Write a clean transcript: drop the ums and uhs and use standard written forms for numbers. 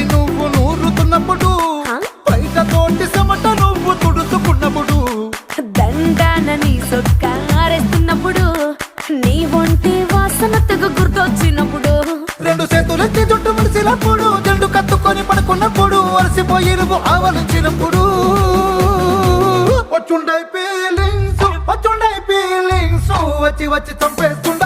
నువ్వు నూరుతున్నప్పుడు బయట తోటి చెమట నువ్వు తుడుచుకున్నప్పుడు దండాన నీ సొక్కారేస్తున్నప్పుడు నీ ఒంటి వాసన తెగ గుర్తొచ్చినప్పుడు రెండు చేతులెత్తి జుట్టు ముడిసినప్పుడు జండు కత్తుకొని పడుకున్నప్పుడు అలసిపోయి నువ్వు ఆవలించినప్పుడు వచ్చుండై ఫీలింగ్స్ వచ్చి వచ్చి చంపేస్తుండ